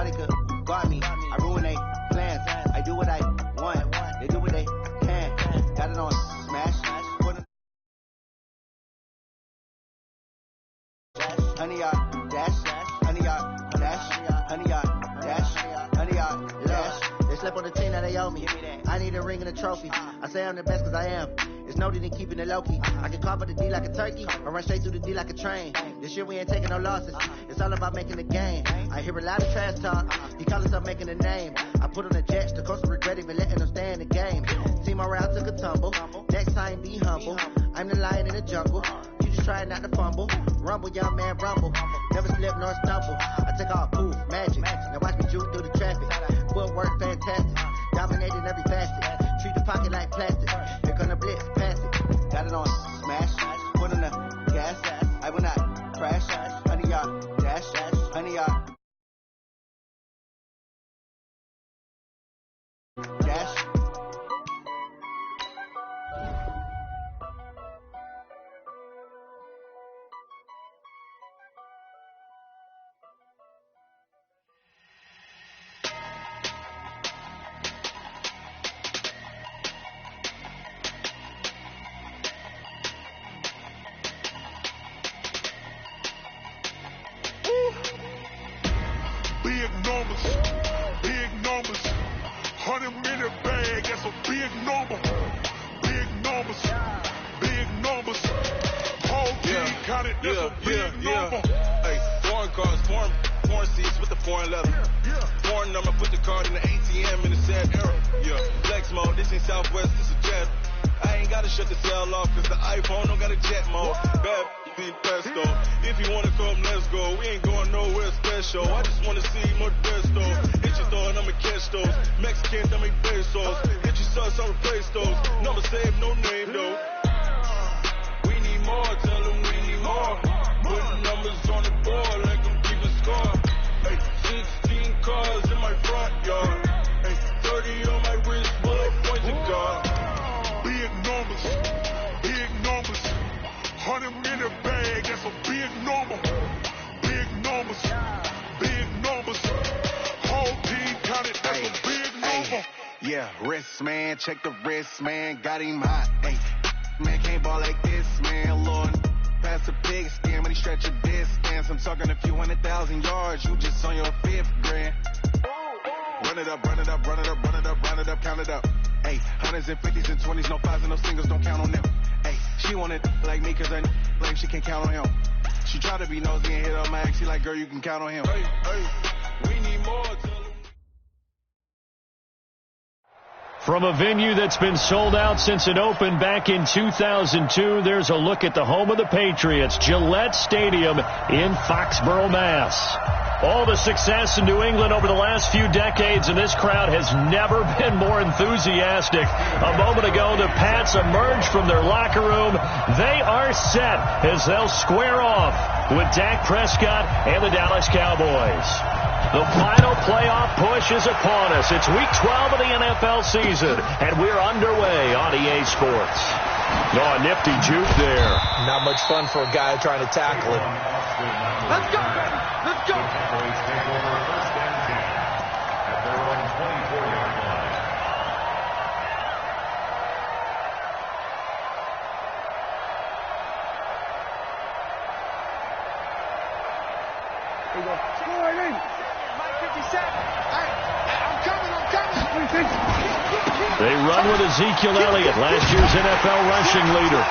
Nobody could guard me. I ruin they plans. I do what I want. They do what they can. Got it on smash. Honey yard dash. Honey yard dash. Honey yard dash. Honey yard dash. They slept on the team that they owe me. I need a ring and a trophy. I say I'm the best cause I am. It's no need in keeping it low-key. I can carve up the D like a turkey or run straight through the D like a train. This year we ain't taking no losses. It's all about making the game. I hear a lot of trash talk. He call himself making a name. I put on the Jets. The coach will regret even letting them stay in the game. Team morale took a tumble. Next time be humble. I'm the lion in the jungle. You just try not to fumble. Rumble, young man, rumble. Never slip nor stumble. I take all poof, magic. Now watch me juke through the traffic. Footwork fantastic. Dominating every facet. Treat the pocket like plastic. Here come the blitz, pass it. Got it on smash. Put on the gas. I will not crash. Honey yard dash. Honey yard dash. Big numbers, 100-minute bag, that's a big number. Big numbers, whole team counted, that's a big number. Hey, foreign cars, foreign seats with the foreign leather. Foreign number, put the card in the ATM in the sad era. Yeah, flex mode, this ain't Southwest, this a jet. I ain't gotta shut the cell off, cause the iPhone don't got a jet mode. Bad need pesto. If you wanna come, let's go. We ain't going nowhere special. I just wanna see Modesto. Hit your thought, I'ma catch those. Mexicans, I make pesos. Hit your sus, I'll replace those. Number save, no name though. We need more, tell them we need more. Putting numbers on the board like I'm keeping score. Hey, 16 cars in my front yard. Hey, 30 on my wrist, bullet points and guard. Big numbers, 100-minute bag, that's a big number. Big numbers, whole team counted, that's a big number. Yeah, wrist man, check the wrist man, got him hot. Hey, man can't ball like this, man. Lord, pass a big skin when he stretch a distance. I'm talking a few 100,000 yards, you just on your 5th grand. Run it up, count it up. Hey, hundreds and 50s and 20s, no 5s and no singles, don't count on them. Hey, she wanted like me cause her blame she can't count on him. She tried to be nosy and hit on my ex, she like, girl, you can count on him. Hey, we need more. From a venue that's been sold out since it opened back in 2002, there's a look at the home of the Patriots, Gillette Stadium in Foxborough, Mass. All the success in New England over the last few decades, and this crowd has never been more enthusiastic. A moment ago, the Pats emerged from their locker room. They are set as they'll square off with Dak Prescott and the Dallas Cowboys. The final playoff push is upon us. It's week 12 of the NFL season, and we're underway on EA Sports. Oh, nifty juke there. Not much fun for a guy trying to tackle it. Let's go, baby. Let's go. They run with Ezekiel Elliott, last year's NFL rushing leader.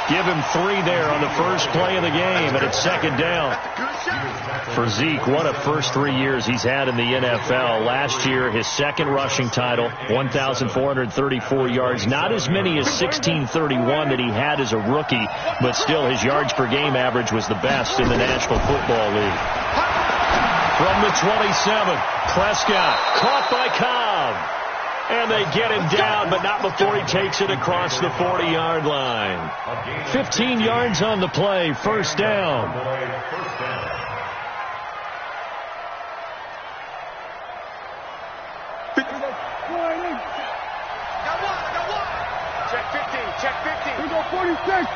Give him 3 there on the first play of the game, and it's second down. For Zeke, what a first 3 years he's had in the NFL. Last year, his second rushing title, 1,434 yards. Not as many as 1,631 that he had as a rookie, but still his yards per game average was the best in the National Football League. From the 27, Prescott caught by Cobb. And they get him down, but not before he takes it across the 40-yard line. 15 yards on the play, first down. Check 15, check 15. We go 46.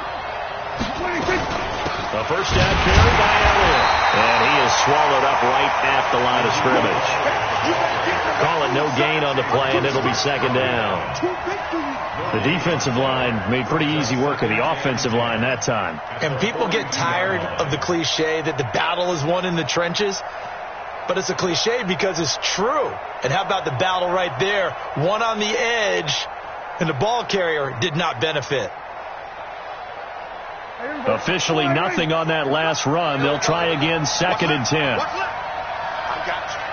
The first down carry by Elliott. And he is swallowed up right at the line of scrimmage. Call it no gain on the play, and it'll be second down. The defensive line made pretty easy work of the offensive line that time. And people get tired of the cliche that the battle is won in the trenches. But it's a cliche because it's true. And how about the battle right there? One on the edge, and the ball carrier did not benefit. Officially nothing on that last run. They'll try again, 2nd and 10. I got you.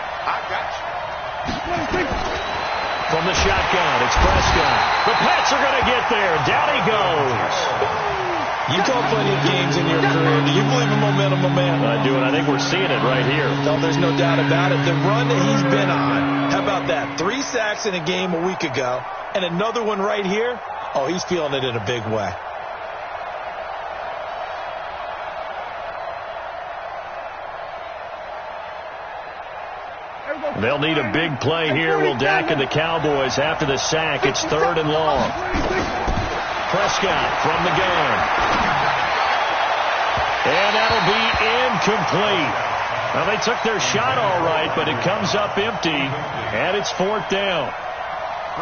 From the shotgun, it's Prescott. The Pats are going to get there. Down he goes. You call plenty of games in your career. Do you believe in momentum, my man? I do, and I think we're seeing it right here. No, there's no doubt about it. The run that he's been on, how about that? 3 sacks in a game a week ago, and another one right here. Oh, he's feeling it in a big way. They'll need a big play here. Will Dak and the Cowboys after the sack. It's 3rd and long. Prescott from the gun. And that'll be incomplete. Well, they took their shot all right, but it comes up empty, and it's 4th down.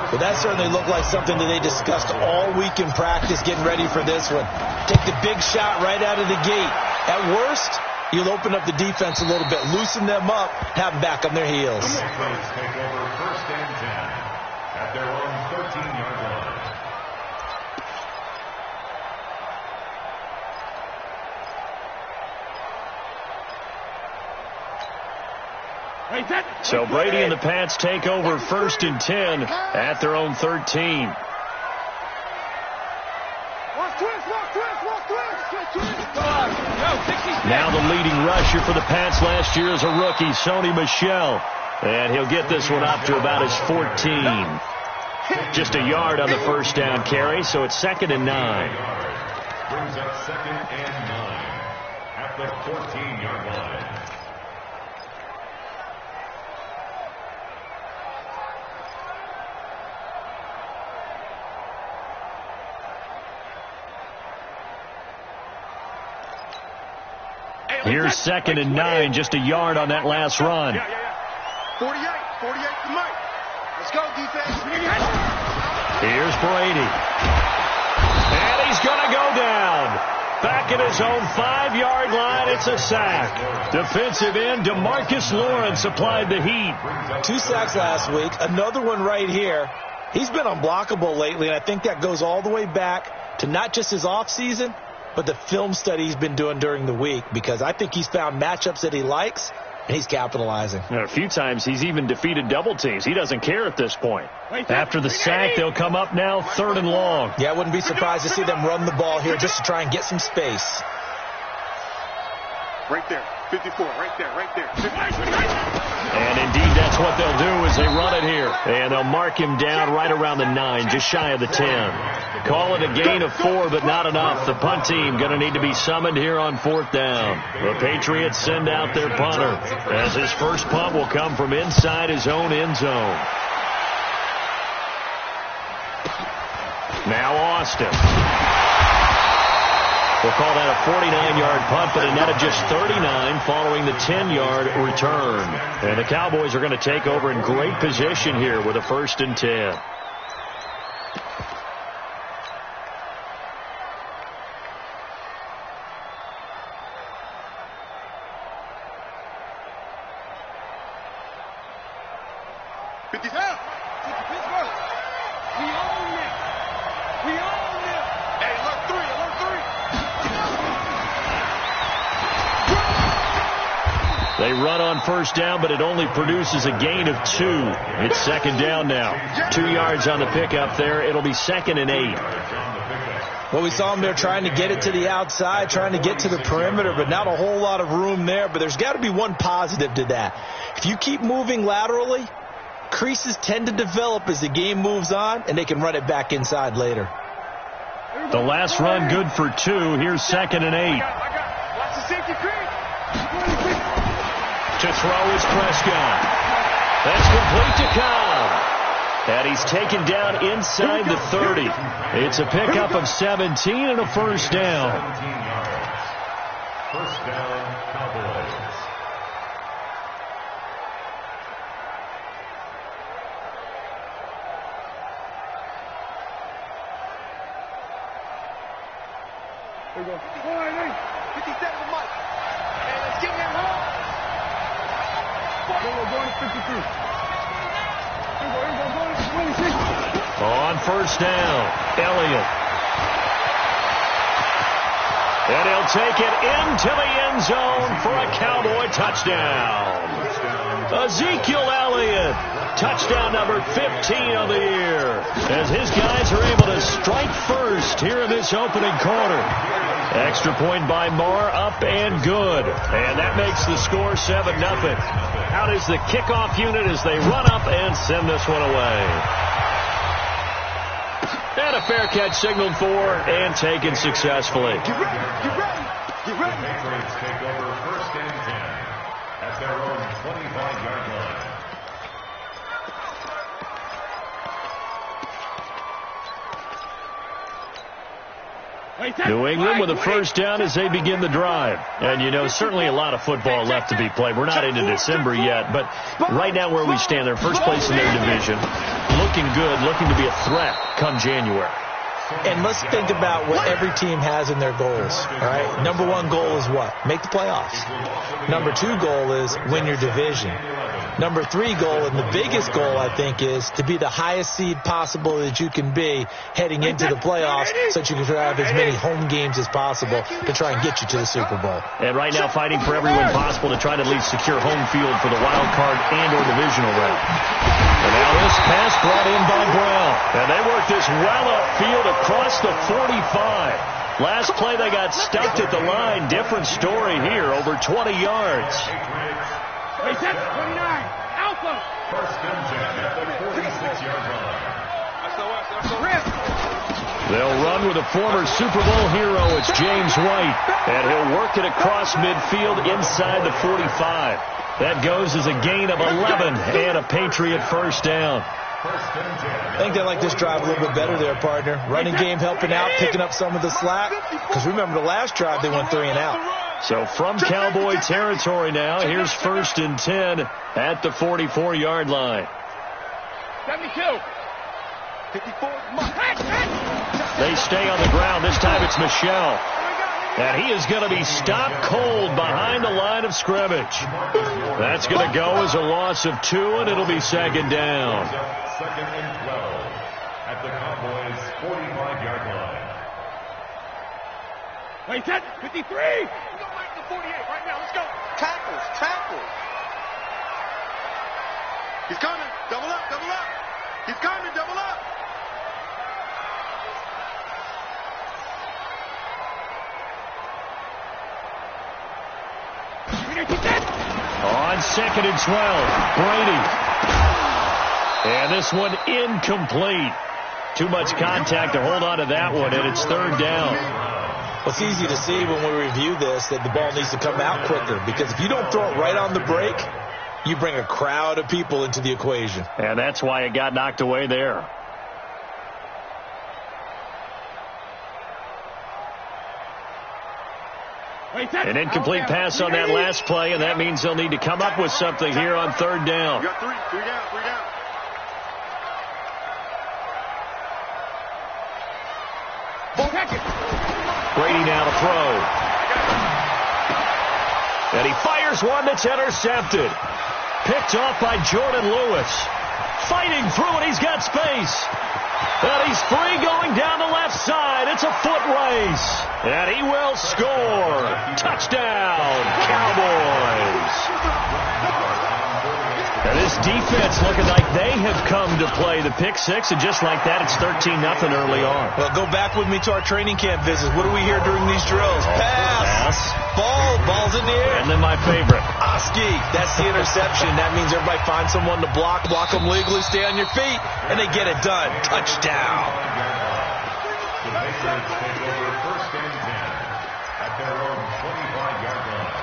Well, that certainly looked like something that they discussed all week in practice getting ready for this one. Take the big shot right out of the gate. At worst, you'll open up the defense a little bit, loosen them up, have them back on their heels. Take over 1st and 10 at their own 13-yard line. So Brady and the Pats take over 1st and 10 at their own 13. Now the leading rusher for the Pats last year is a rookie, Sony Michel. And he'll get this one up to about his 14. Just a yard on the first down carry, so it's 2nd and 9. Brings up 2nd and 9 at the 14-yard line. Here's 2nd and 9, just a yard on that last run. 48 to Mike. Let's go, defense. Here's Brady. And he's going to go down. Back at his own 5-yard line, it's a sack. Defensive end DeMarcus Lawrence applied the heat. 2 sacks last week, another one right here. He's been unblockable lately, and I think that goes all the way back to not just his offseason, but the film study he's been doing during the week, because I think he's found matchups that he likes, and he's capitalizing. A few times he's even defeated double teams. He doesn't care at this point. After the sack, they'll come up now 3rd and long. Yeah, I wouldn't be surprised to see them run the ball here just to try and get some space. Right there. 54, right there. And indeed, that's what they'll do is they run it here. And they'll mark him down right around the 9, just shy of the 10. Call it a gain of 4, but not enough. The punt team going to need to be summoned here on 4th down. The Patriots send out their punter, as his first punt will come from inside his own end zone. Now Austin. We'll call that a 49-yard punt, but a net of just 39 following the 10-yard return. And the Cowboys are going to take over in great position here with a 1st and 10. They run on first down, but it only produces a gain of 2. It's 2nd down now. 2 yards on the pickup there. It'll be 2nd and 8. Well, we saw them there trying to get it to the outside, trying to get to the perimeter, but not a whole lot of room there. But there's got to be one positive to that. If you keep moving laterally, creases tend to develop as the game moves on, and they can run it back inside later. The last run good for 2. Here's 2nd and 8. Watch the safety creep. To throw is Prescott. That's complete to Cobb. And he's taken down inside the 30. It's a pickup of 17 and a first down. First down, Cowboys. Here we go. 57 to Mike. And let's get him home. Here we go, going to 53. Here we go, going to 26. On first down, Elliott. And he'll take it into the end zone for a Cowboy touchdown. Ezekiel Elliott, touchdown number 15 of the year, as his guys are able to strike first here in this opening quarter. Extra point by Marr, up and good. And that makes the score 7-0. Out is the kickoff unit as they run up and send this one away. And a fair catch signaled for and taken successfully. Get ready. The Patriots take over first and 10 at their own 25-yard line. New England with a first down as they begin the drive. And, you know, certainly a lot of football left to be played. We're not into December yet, but right now where we stand, they're first place in their division. Looking good, looking to be a threat come January. And let's think about what every team has in their goals, all right? Number one goal is what? Make the playoffs. Number two goal is win your division. Number three goal, and the biggest goal, I think, is to be the highest seed possible that you can be heading into the playoffs so that you can have as many home games as possible to try and get you to the Super Bowl. And right now fighting for every win possible to try to at least secure home field for the wild card and or divisional round. And now this pass brought in by Brown. And they work this well upfield across the 45. Last play they got stuffed at the line. Different story here, over 20 yards. 29. Alpha. First and 10 at the 46-yard line. They'll run with a former Super Bowl hero. It's James White. And he'll work it across midfield inside the 45. That goes as a gain of 11 and a Patriot first down. I think they like this drive a little bit better there, partner. Running game helping out, picking up some of the slack. Because remember the last drive they went 3 and out. So from Cowboy territory now, here's first and 10 at the 44-yard line. 72. 54. They stay on the ground. This time it's Michel. And he is going to be stopped cold behind the line of scrimmage. That's going to go as a loss of 2, and it'll be second down. Second and 12 at the Cowboys' 45-yard line. Wait, 53. Go back to 48 right now. Let's go. Tackles. He's coming. Double up. He's coming. Double up. On second and 12, Brady. And this one incomplete. Too much contact to hold on to that one, and it's third down. Well, it's easy to see when we review this that the ball needs to come out quicker, because if you don't throw it right on the break, you bring a crowd of people into the equation. And that's why it got knocked away there. An incomplete pass on that last play, and that means they'll need to come up with something here on third down. You got three down. Brady now to throw. And he fires one that's intercepted. Picked off by Jordan Lewis. Fighting through it, he's got space. And he's free going down the left side. It's a foot race. And he will score. Touchdown, Cowboys. And this defense looking like they have come to play the pick six, and just like that, it's 13-0 early on. Well, go back with me to our training camp visits. What do we hear during these drills? Pass. Ball's in the air. And then my favorite. Oski, that's the interception. That means everybody finds someone to block them legally, stay on your feet, and they get it done. Touchdown. The Patriots take over first and 10 at their own 25-yard line.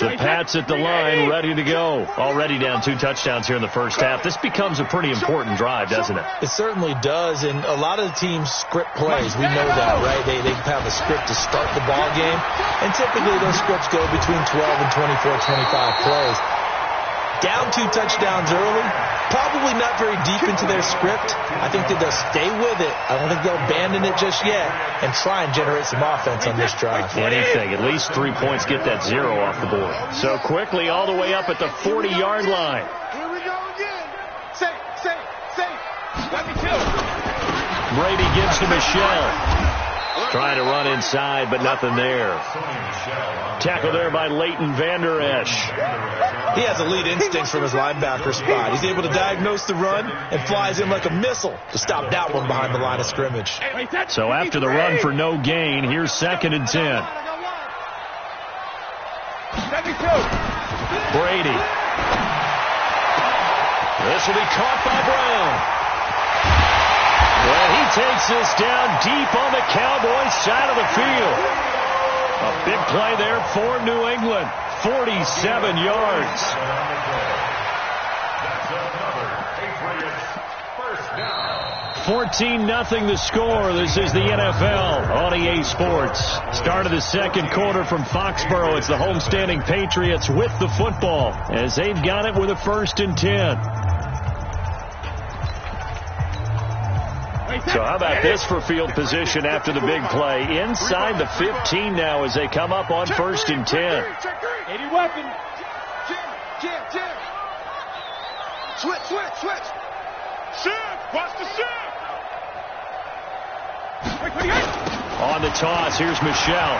The Pats at the line, ready to go. Already down 2 touchdowns here in the first half. This becomes a pretty important drive, doesn't it? It certainly does, and a lot of the teams script plays. We know that, right? They have a script to start the ball game, and typically those scripts go between 12 and 24, 25 plays. Down 2 touchdowns early, probably not very deep into their script. I think that they'll stay with it. I don't think they'll abandon it just yet and try and generate some offense on this drive. Anything. At least 3 points, get that 0 off the board. So quickly all the way up at the 40-yard line. Here we go again. Safe. Let me kill. Brady gives to Michelle. Trying to run inside, but nothing there. Tackle there by Leighton Vander Esch. He has elite instincts from his linebacker spot. He's able to diagnose the run and flies in like a missile to stop that one behind the line of scrimmage. So after the run for no gain, here's 2nd and 10. Brady. This will be caught by Brown. Well, he takes this down deep on the Cowboys side of the field. A big play there for New England. 47 yards. 14-0 the score. This is the NFL on EA Sports. Start of the second quarter from Foxborough. It's the homestanding Patriots with the football as they've got it with a 1st and 10. So how about this for field position after the big play? Inside the 15 now as they come up on 1st and 10. 80 weapon. Jim. Switch. Shift. Watch the shift. On the toss, here's Michelle.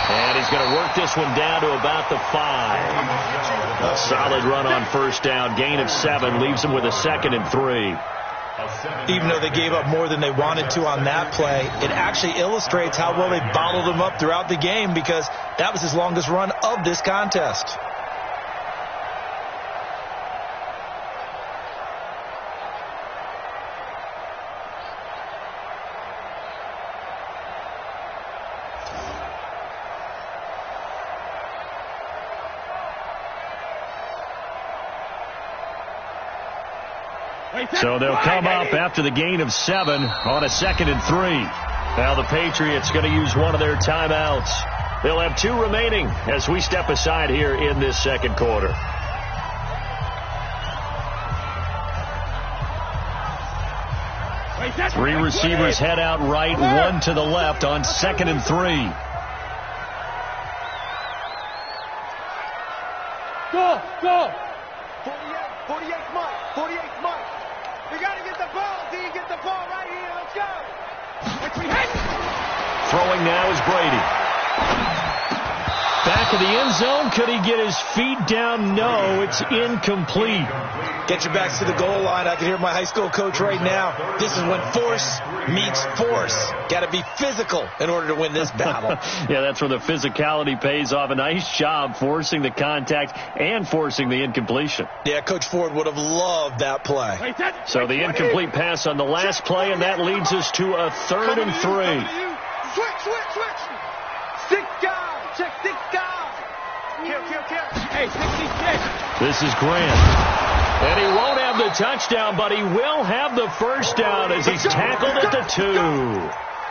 And he's going to work this one down to about the 5. A solid run on 1st down. Gain of 7 leaves him with a 2nd and 3. Even though they gave up more than they wanted to on that play, it actually illustrates how well they bottled him up throughout the game because that was his longest run of this contest. So they'll come up after the gain of 7 on a 2nd and 3. Now the Patriots going to use one of their timeouts. They'll have 2 remaining as we step aside here in this second quarter. Three receivers head out right, 1 to the left on 2nd and 3. Go. 48 Mike. We got to get the ball. Do you get the ball right here? Let's go. Throwing now is Brady. Back of the end zone. Could he get his feet down? No, it's incomplete. Get your backs to the goal line. I can hear my high school coach right now. This is when force meets force. Got to be physical in order to win this battle. Yeah, that's where the physicality pays off. A nice job forcing the contact and forcing the incompletion. Yeah, Coach Ford would have loved that play. So the incomplete pass on the last play, and that leads us to a 3rd and 3. Switch. 6 guys. Check 6 guys. Kill. Hey, 66. This is Grant. And he won't have the touchdown, but he will have the 1st down as he's tackled at the 2.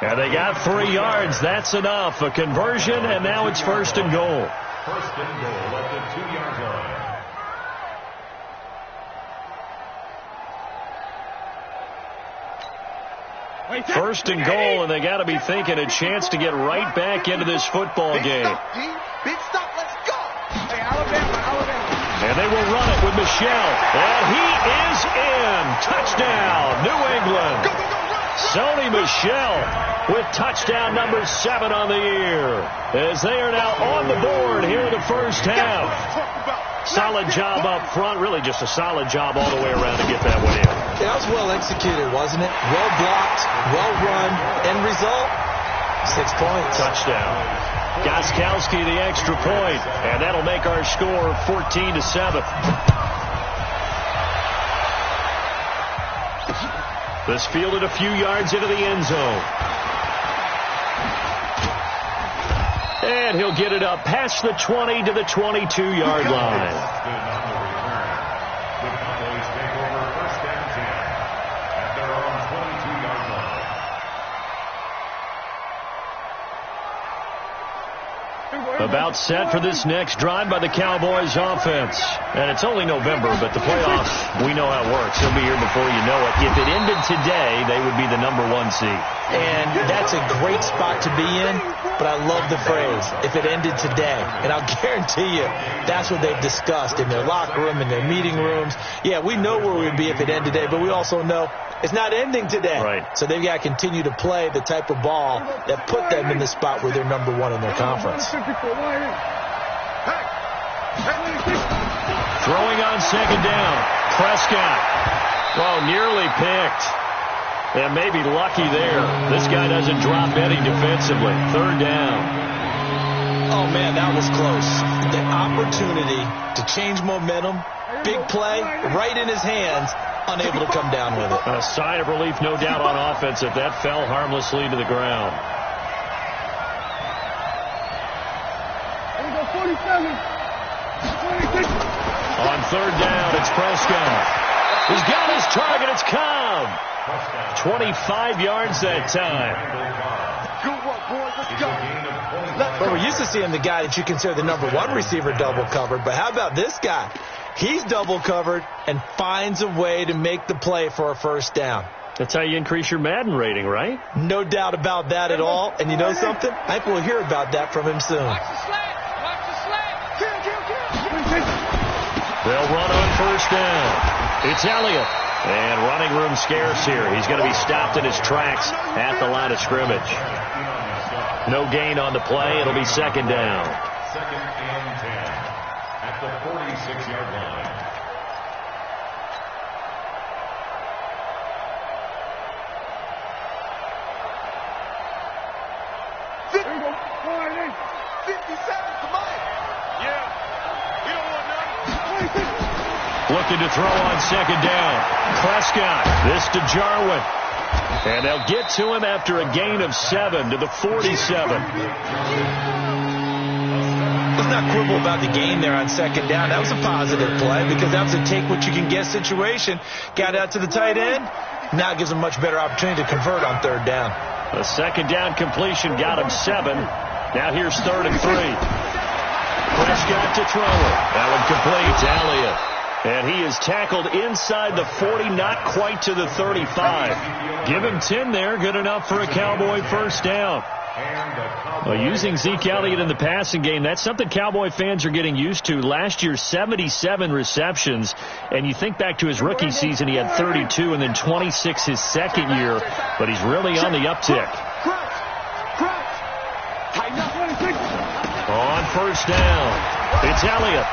And they got 3 yards. That's enough. A conversion, and now it's 1st and goal. 1st and goal at the 2-yard line. First and goal, and they got to be thinking a chance to get right back into this football game. Big stop, let's go. Hey, Alabama. And they will run it with Michelle. And he is in. Touchdown, New England. Go, run. Sony Michel with touchdown number 7 on the year. As they are now on the board here in the first half. Solid job up front. Really just a solid job all the way around to get that one in. Yeah, that was well executed, wasn't it? Well blocked, well run. End result, 6 points. Touchdown. Gostkowski the extra point, and that'll make our score 14-7. This fielded a few yards into the end zone. And he'll get it up past the 20 to the 22-yard line. The Cowboys take over first and 10 at their own 22-yard line. About set for this next drive by the Cowboys offense. And it's only November, but the playoffs, we know how it works. They'll be here before you know it. If it ended today, they would be the #1 seed. And that's a great spot to be in, but I love the phrase, if it ended today. And I'll guarantee you, that's what they've discussed in their locker room, in their meeting rooms. Yeah, we know where we would be if it ended today, but we also know it's not ending today. Right. So they've got to continue to play the type of ball that put them in the spot where they're #1 in their conference. Throwing on second down. Prescott. Oh, nearly picked. And maybe lucky there. This guy doesn't drop any defensively. Third down. Oh, man, that was close. The opportunity to change momentum, big play, right in his hands, unable to come down with it. A sigh of relief, no doubt, on offense if that fell harmlessly to the ground. On third down, it's Prescott. He's got his target. It's Cobb. 25 yards that time. Good work, boys. Let's go. Well, we're used to seeing the guy that you consider the #1 receiver double covered, but how about this guy? He's double covered and finds a way to make the play for a first down. That's how you increase your Madden rating, right? No doubt about that at all. And you know something? I think we'll hear about that from him soon. Watch the slant. Watch the slant. They'll run on first down. It's Elliott. And running room scarce here. He's going to be stopped in his tracks at the line of scrimmage. No gain on the play. It'll be second down. Second and 10 at the 46-yard line. Looking to throw on second down. Prescott. This to Jarwin. And they'll get to him after a gain of 7 to the 47. Let's not quibble about the gain there on second down. That was a positive play because that was a take-what-you-can-get situation. Got out to the tight end. Now it gives him a much better opportunity to convert on third down. A second down completion got him 7. Now here's 3rd and 3. Prescott to throw it. That one complete to Elliott. And he is tackled inside the 40, not quite to the 35. Give him 10 there, good enough for a Cowboy first down. Well, using Zeke Elliott in the passing game, that's something Cowboy fans are getting used to. Last year, 77 receptions, and you think back to his rookie season, he had 32 and then 26 his second year, but he's really on the uptick. On first down, it's Elliott.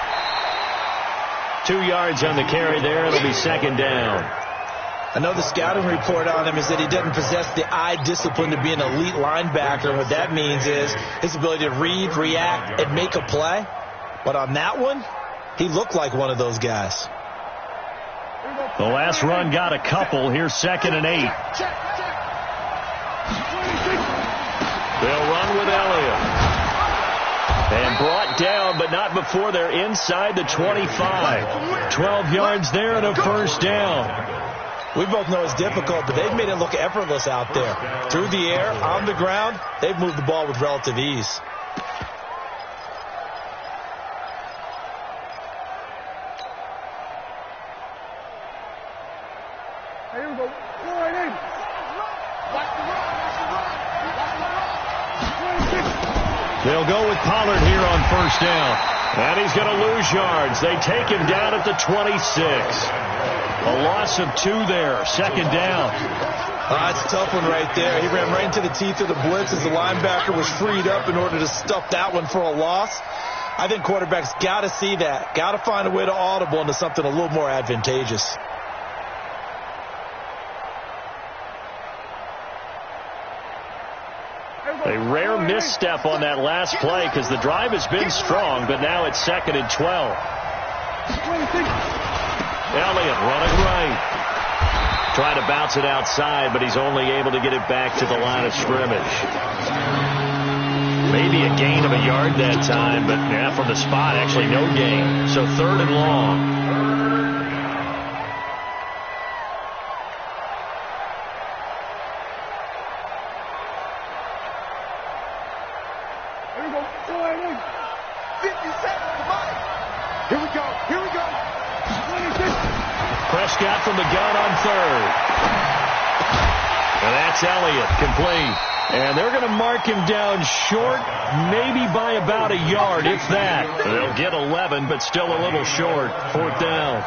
2 yards on the carry there. It'll be second down. I know the scouting report on him is that he doesn't possess the eye discipline to be an elite linebacker. And what that means is his ability to read, react, and make a play. But on that one, he looked like one of those guys. The last run got a couple. Here's 2nd and 8. They'll run with Elliott. And brought down, but not before they're inside the 25. 12 yards there and a first down. We both know it's difficult, but they've made it look effortless out there. Through the air, on the ground, they've moved the ball with relative ease. Here we go. Go right in. Watch the run. They'll go with Pollard here on first down. And he's going to lose yards. They take him down at the 26. A loss of 2 there. Second down. That's a tough one right there. He ran right into the teeth of the blitz as the linebacker was freed up in order to stuff that one for a loss. I think quarterbacks got to see that. Got to find a way to audible into something a little more advantageous. A rare misstep on that last play because the drive has been strong, but now it's 2nd and 12. Elliott running right. Trying to bounce it outside, but he's only able to get it back to the line of scrimmage. Maybe a gain of a yard that time, but yeah, from the spot, actually no gain. So 3rd and long. Prescott from the gun on 3rd. And that's Elliott, complete. And they're going to mark him down short, maybe by about a yard, if that. They'll get 11, but still a little short. 4th down.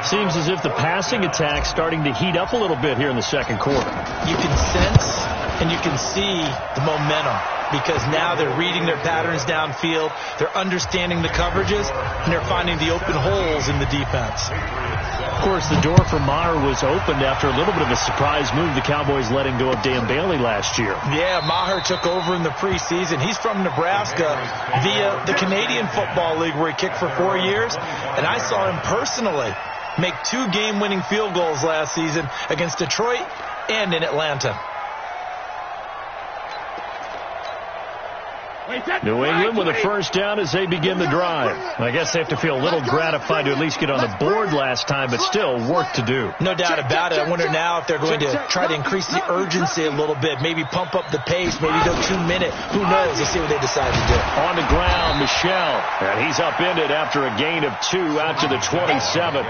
Seems as if the passing attack's starting to heat up a little bit here in the second quarter. You can sense and you can see the momentum, because now they're reading their patterns downfield, they're understanding the coverages, and they're finding the open holes in the defense. Of course, the door for Maher was opened after a little bit of a surprise move. The Cowboys letting go of Dan Bailey last year. Yeah, Maher took over in the preseason. He's from Nebraska via the Canadian Football League, where he kicked for 4 years, and I saw him personally make 2 game-winning field goals last season against Detroit and in Atlanta. New England with a first down as they begin the drive. I guess they have to feel a little gratified to at least get on the board last time, but still work to do. No doubt about it. I wonder now if they're going to try to increase the urgency a little bit, maybe pump up the pace, maybe go 2 minute. Who knows? Let's see what they decide to do. On the ground, Michel. And he's upended after a gain of 2 out to the 27.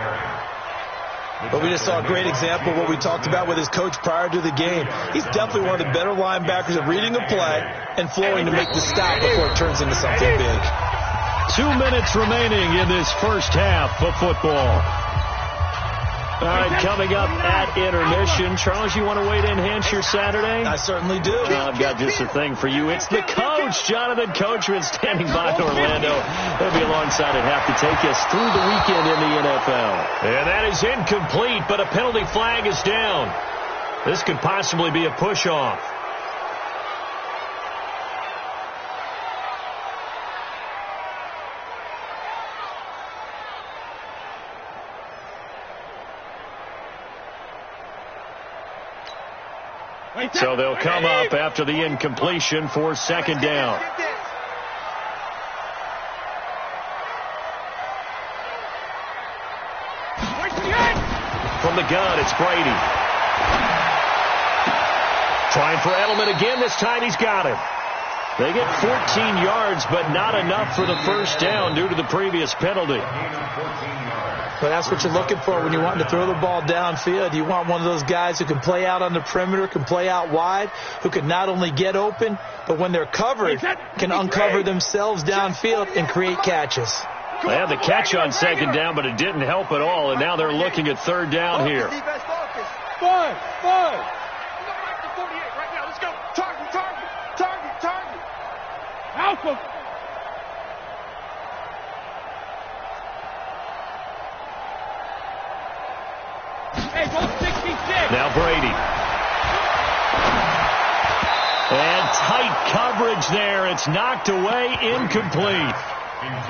But we just saw a great example of what we talked about with his coach prior to the game. He's definitely one of the better linebackers at reading a play and flowing to make the stop before it turns into something big. 2 minutes remaining in this first half of football. All right, coming up at intermission. Charles, you want to wait to enhance your Saturday? I certainly do. I've got just a thing for you. It's the coach, Jonathan Coachman, standing by in Orlando. He'll be alongside at half to take us through the weekend in the NFL. And that is incomplete, but a penalty flag is down. This could possibly be a push-off. So they'll come up after the incompletion for 2nd down. From the gun, it's Brady. Trying for Edelman again. This time he's got him. They get 14 yards, but not enough for the first down due to the previous penalty. But that's what you're looking for when you want to throw the ball downfield. You want one of those guys who can play out on the perimeter, can play out wide, who can not only get open, but when they're covered, can uncover themselves downfield and create catches. They had the catch on 2nd down, but it didn't help at all, and now they're looking at 3rd down here. Five. Right now, let's go. Target. Alpha. Now Brady. And tight coverage there. It's knocked away, incomplete.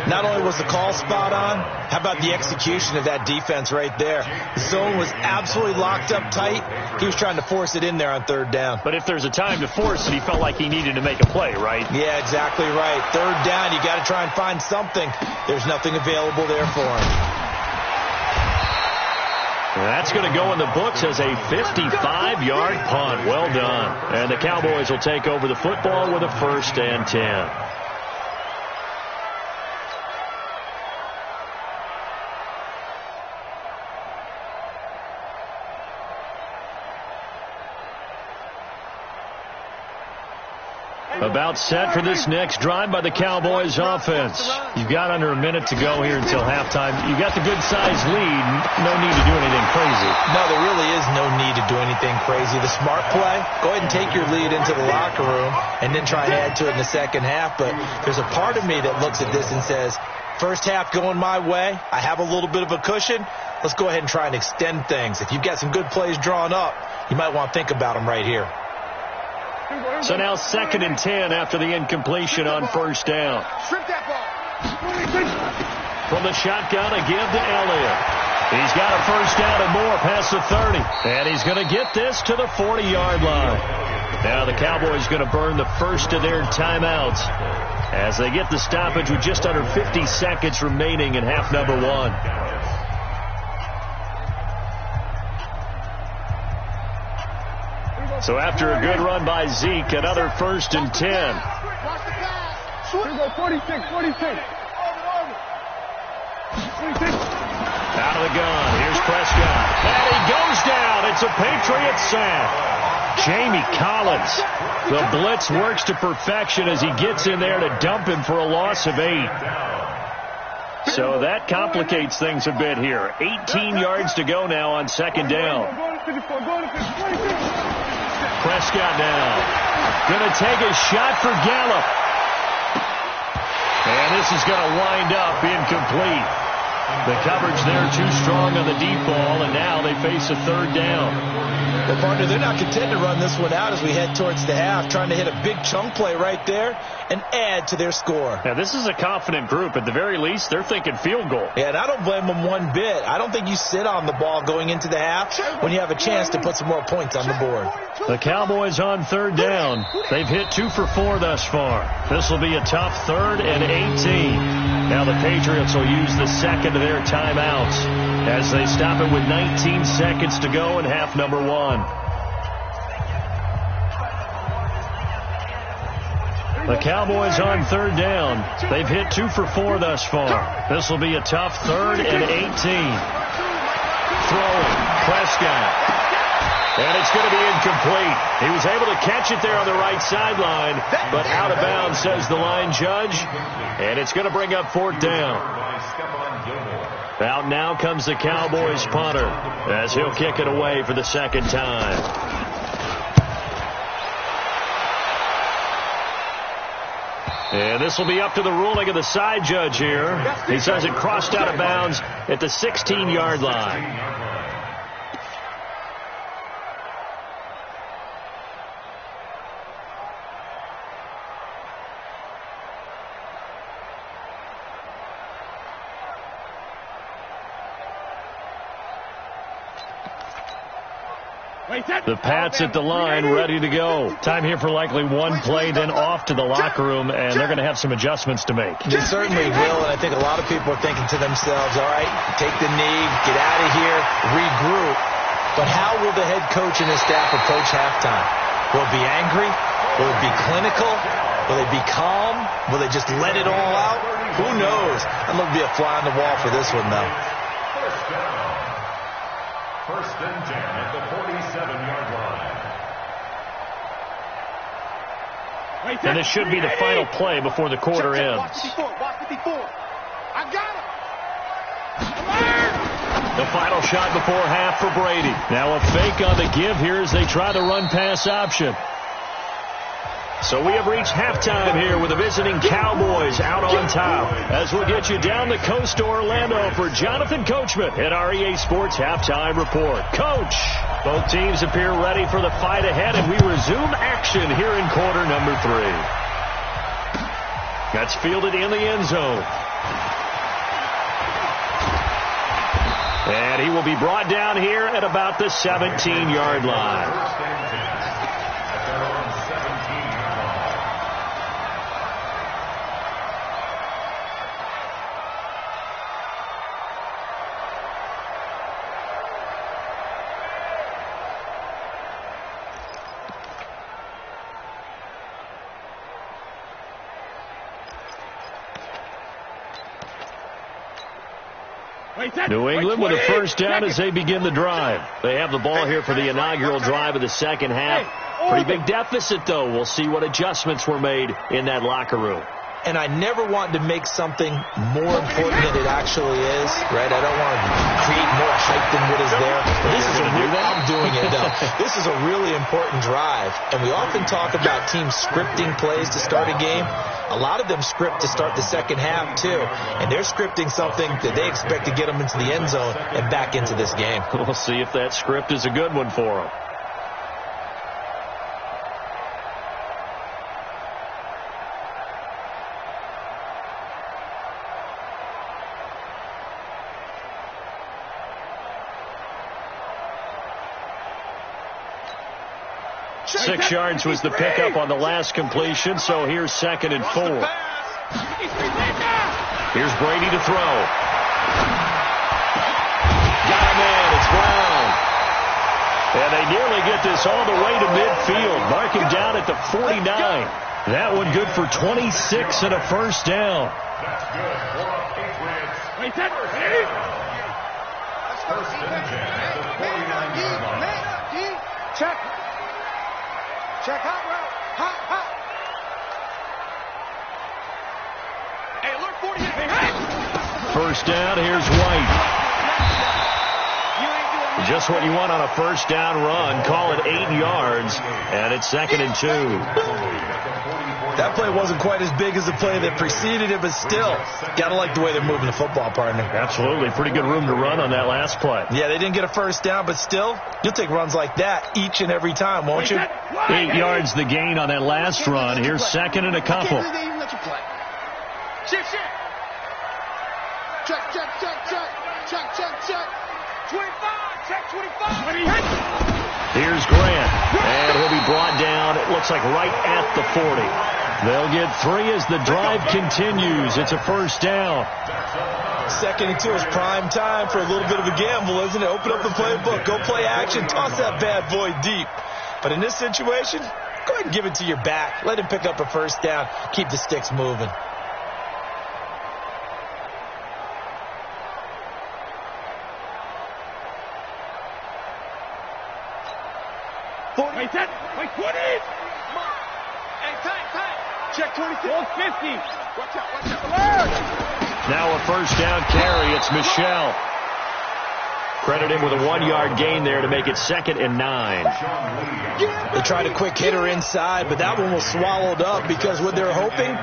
Not only was the call spot on, how about the execution of that defense right there? The zone was absolutely locked up tight. He was trying to force it in there on 3rd down. But if there's a time to force it, he felt like he needed to make a play, right? Yeah, exactly right. 3rd down, you got to try and find something. There's nothing available there for him. That's going to go in the books as a 55-yard punt. Well done. And the Cowboys will take over the football with a 1st and 10. About set for this next drive by the Cowboys offense. You've got under a minute to go here until halftime. You've got the good-sized lead. No need to do anything crazy. No, there really is no need to do anything crazy. The smart play, go ahead and take your lead into the locker room and then try and add to it in the second half. But there's a part of me that looks at this and says, first half going my way. I have a little bit of a cushion. Let's go ahead and try and extend things. If you've got some good plays drawn up, you might want to think about them right here. So now 2nd and 10 after the incompletion on 1st down. From the shotgun, a give to Elliott. He's got a first down and more past the 30. And he's going to get this to the 40-yard line. Now the Cowboys going to burn the first of their timeouts as they get the stoppage with just under 50 seconds remaining in half number 1. So after a good run by Zeke, another 1st and 10. Here we go, 46. Out of the gun. Here's Prescott. And he goes down. It's a Patriots sack. Jamie Collins. The blitz works to perfection as he gets in there to dump him for a loss of 8. So that complicates things a bit here. 18 yards to go now on 2nd down. Prescott now. Going to take a shot for Gallup. And this is going to wind up incomplete. The coverage there too strong on the deep ball, and now they face a 3rd down. Well, partner, they're not content to run this one out as we head towards the half, trying to hit a big chunk play right there and add to their score. Now, this is a confident group. At the very least, they're thinking field goal. Yeah, and I don't blame them one bit. I don't think you sit on the ball going into the half when you have a chance to put some more points on the board. The Cowboys on 3rd down. They've hit 2 for 4 thus far. This will be a tough 3rd and 18. Now the Patriots will use the 2nd of their timeouts as they stop it with 19 seconds to go in half number 1. The Cowboys on 3rd down. They've hit 2 for 4 thus far. This will be a tough 3rd and 18. Throwing. Prescott. And it's going to be incomplete. He was able to catch it there on the right sideline, but out of bounds, says the line judge. And it's going to bring up 4th down. Out now comes the Cowboys punter as he'll kick it away for the 2nd time. And this will be up to the ruling of the side judge here. He says it crossed out of bounds at the 16-yard line. The Pats at the line, ready to go. Time here for likely one play, then off to the locker room, and they're going to have some adjustments to make. They certainly will, and I think a lot of people are thinking to themselves, all right, take the knee, get out of here, regroup. But how will the head coach and his staff approach halftime? Will it be angry? Will it be clinical? Will they be calm? Will they just let it all out? Who knows? I'm going to be a fly on the wall for this one, though. First and 10 at the 47-yard line. And this should be the final play before the quarter ends. Watch 54. I got him. The final shot before half for Brady. Now a fake on the give here as they try the run-pass option. So we have reached halftime here with the visiting Cowboys out on top. As we'll get you down the coast to Orlando for Jonathan Coachman at our EA Sports Halftime Report. Coach, both teams appear ready for the fight ahead, and we resume action here in quarter number 3. That's fielded in the end zone. And he will be brought down here at about the 17-yard line. New England with a first down as they begin the drive. They have the ball here for the inaugural drive of the second half. Pretty big deficit, though. We'll see what adjustments were made in that locker room. And I never want to make something more important than it actually is, right? I don't want to create more hype than what is there. But this is I'm doing it, though. This is a really important drive. And we often talk about teams scripting plays to start a game. A lot of them script to start the second half, too. And they're scripting something that they expect to get them into the end zone and back into this game. We'll see if that script is a good one for them. 6 yards was the pickup on the last completion, so here's 2nd and 4. Here's Brady to throw. Got him in. It's Brown. And they nearly get this all the way to midfield. Mark him down at the 49. That one good for 26 and a first down. That's good for the Patriots. First and 10 at the 49-yard line. Check. Check hot route. Hot. Hey, alert 48. Hey. First down, here's White. Just what you want on a first down run. Call it 8 yards, and it's 2nd and 2. That play wasn't quite as big as the play that preceded it, but still, got to like the way they're moving the football, partner. Absolutely. Pretty good room to run on that last play. Yeah, they didn't get a first down, but still, you'll take runs like that each and every time, won't you? 8 yards the gain on that last run. Here's 2nd and a couple. Check. 25. Check 25. Here's Grant, and he'll be brought down, it looks like right at the 40. They'll get 3 as the drive continues. It's a first down. 2nd and 2 is prime time for a little bit of a gamble, isn't it? Open up the playbook, go play action, toss that bad boy deep. But in this situation, go ahead and give it to your back. Let him pick up a first down. Keep the sticks moving. Wait, 20. Hey, time. Check 26. 50. Watch out. Now a first down carry. It's Michel. Credit him with a 1-yard gain there to make it 2nd and 9. They tried a quick hitter inside, but that one was swallowed up because what they're hoping,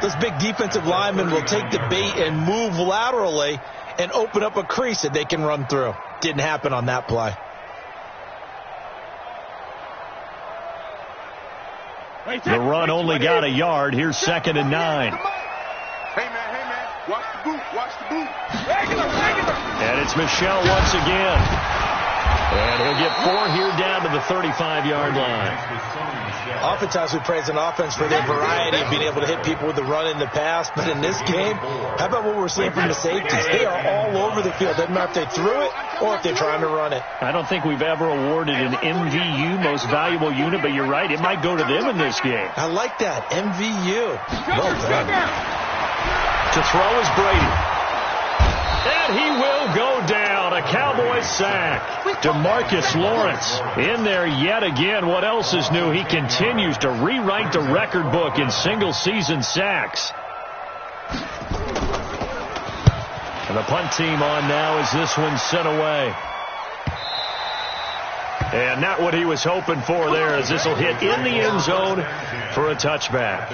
those big defensive linemen will take the bait and move laterally and open up a crease that they can run through. Didn't happen on that play. The run only got a yard. Here's 2nd and 9. Hey, man. Watch the boot. Regular. And it's Michel once again. And he'll get 4 here down to the 35-yard line. Oftentimes we praise an offense for their variety of being able to hit people with the run in the pass. But in this game, how about what we're seeing from the safeties? They are all over the field. Doesn't matter if they threw it or if they're trying to run it. I don't think we've ever awarded an MVU, most valuable unit, but you're right. It might go to them in this game. I like that. MVU. Well done. To throw is Brady. And he will go down. A Cowboys sack. DeMarcus Lawrence in there yet again. What else is new? He continues to rewrite the record book in single-season sacks. And the punt team on now as this one's sent away. And not what he was hoping for there, as this will hit in the end zone for a touchback.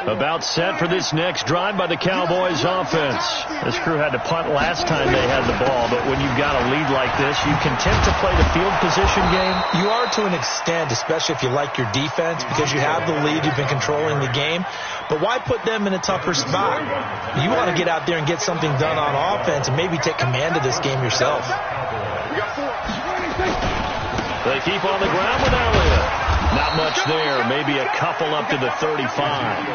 About set for this next drive by the Cowboys offense. This crew had to punt last time they had the ball, but when you've got a lead like this, you content to play the field position game? You are to an extent, especially if you like your defense, because you have the lead, you've been controlling the game. But why put them in a tougher spot? You want to get out there and get something done on offense and maybe take command of this game yourself. They keep on the ground with Elliott. Not much there, maybe a couple up to the 35.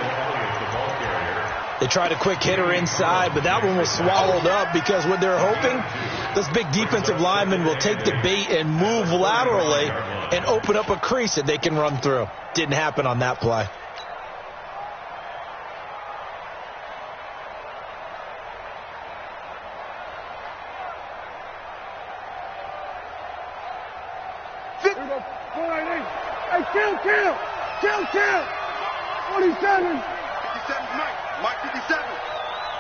They tried a quick hitter inside, but that one was swallowed up because what they're hoping, those big defensive linemen will take the bait and move laterally and open up a crease that they can run through. Didn't happen on that play. Kill. 47. 57, Mike 57.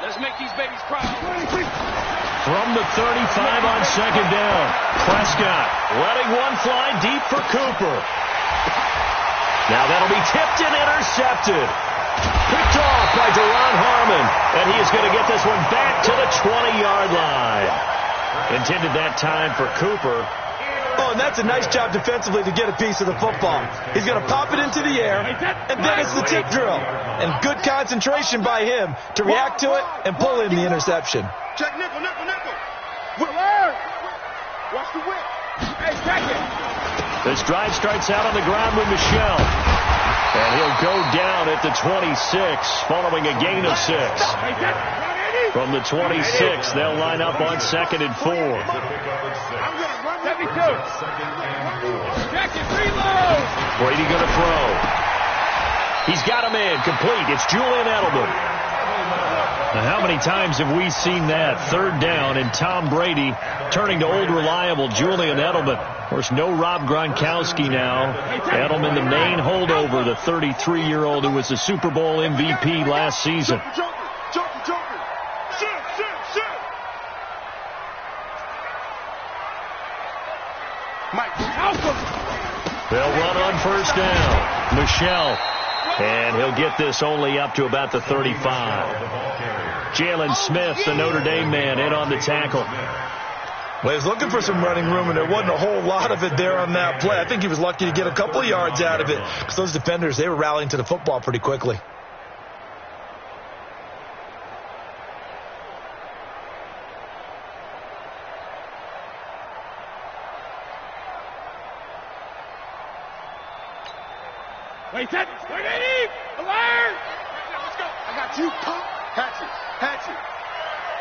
Let's make these babies proud. From the 35 on second down, Prescott letting one fly deep for Cooper. Now that'll be tipped and intercepted. Picked off by Deron Harmon, and he is going to get this one back to the 20-yard line. Intended that time for Cooper. Oh, Oh, and that's a nice job defensively to get a piece of the football. He's going to pop it into the air, and then it's the tip drill. And good concentration by him to react to it and pull in the interception. Check nickel. Watch the whip. Hey, check it. This drive starts out on the ground with Michel. And he'll go down at the 26, following a gain of 6. From the 26, they'll line up on 2nd and 4. I'm going to run 72. Check it, reload. Brady going to throw. He's got him in, complete. It's Julian Edelman. Now, how many times have we seen that? 3rd down, and Tom Brady turning to old reliable Julian Edelman. Of course, no Rob Gronkowski now. Edelman, the main holdover, the 33-year-old who was the Super Bowl MVP last season. Joker. Shit. Mike, They'll run on 1st down. Michel. And he'll get this only up to about the 35. Jalen Smith, the Notre Dame man, in on the tackle. Well, he was looking for some running room, and there wasn't a whole lot of it there on that play. I think he was lucky to get a couple of yards out of it, because those defenders, they were rallying to the football pretty quickly. Wait, alert! Let's go. I got you, punk. Hatchet.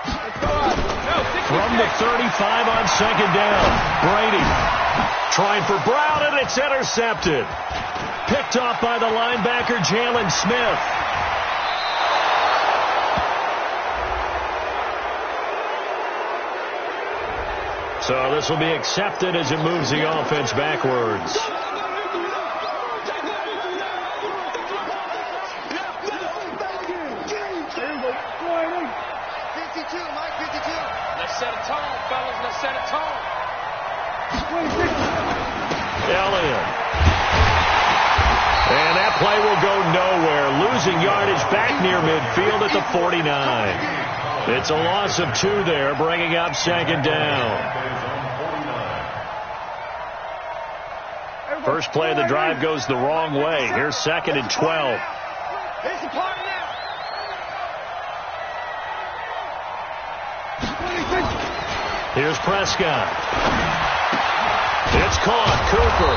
Let's go out. From the 35 on 2nd down, Brady trying for Brown, and it's intercepted. Picked off by the linebacker, Jalen Smith. So this will be accepted as it moves the offense backwards. Set a tone, fellas. Let's set a tone. Elliott. And that play will go nowhere. Losing yardage back near midfield at the 49. It's a loss of 2 there, bringing up 2nd down. First play of the drive goes the wrong way. Here's 2nd and 12. Here's the party now. Here's Prescott. It's caught. Cooper.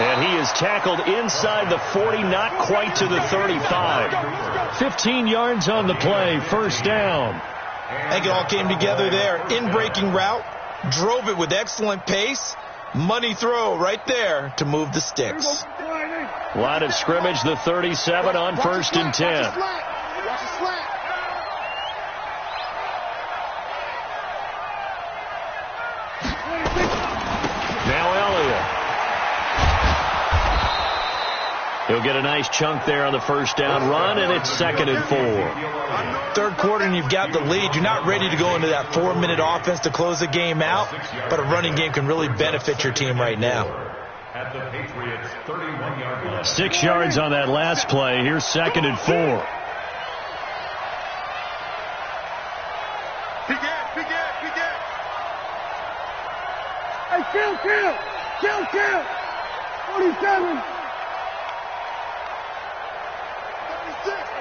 And he is tackled inside the 40, not quite to the 35. 15 yards on the play. 1st down. I think it all came together there. In-breaking route. Drove it with excellent pace. Money throw right there to move the sticks. Line of scrimmage, the 37 on 1st and 10. Watch the slant. Now Elliott. He'll get a nice chunk there on the 1st down run, and it's 2nd and 4. 3rd quarter, and you've got the lead. You're not ready to go into that 4-minute offense to close the game out, but a running game can really benefit your team right now. At the Patriots' 31-yard line. 6 yards on that last play. Here's 2nd and 4. Big Hey, kill. 47.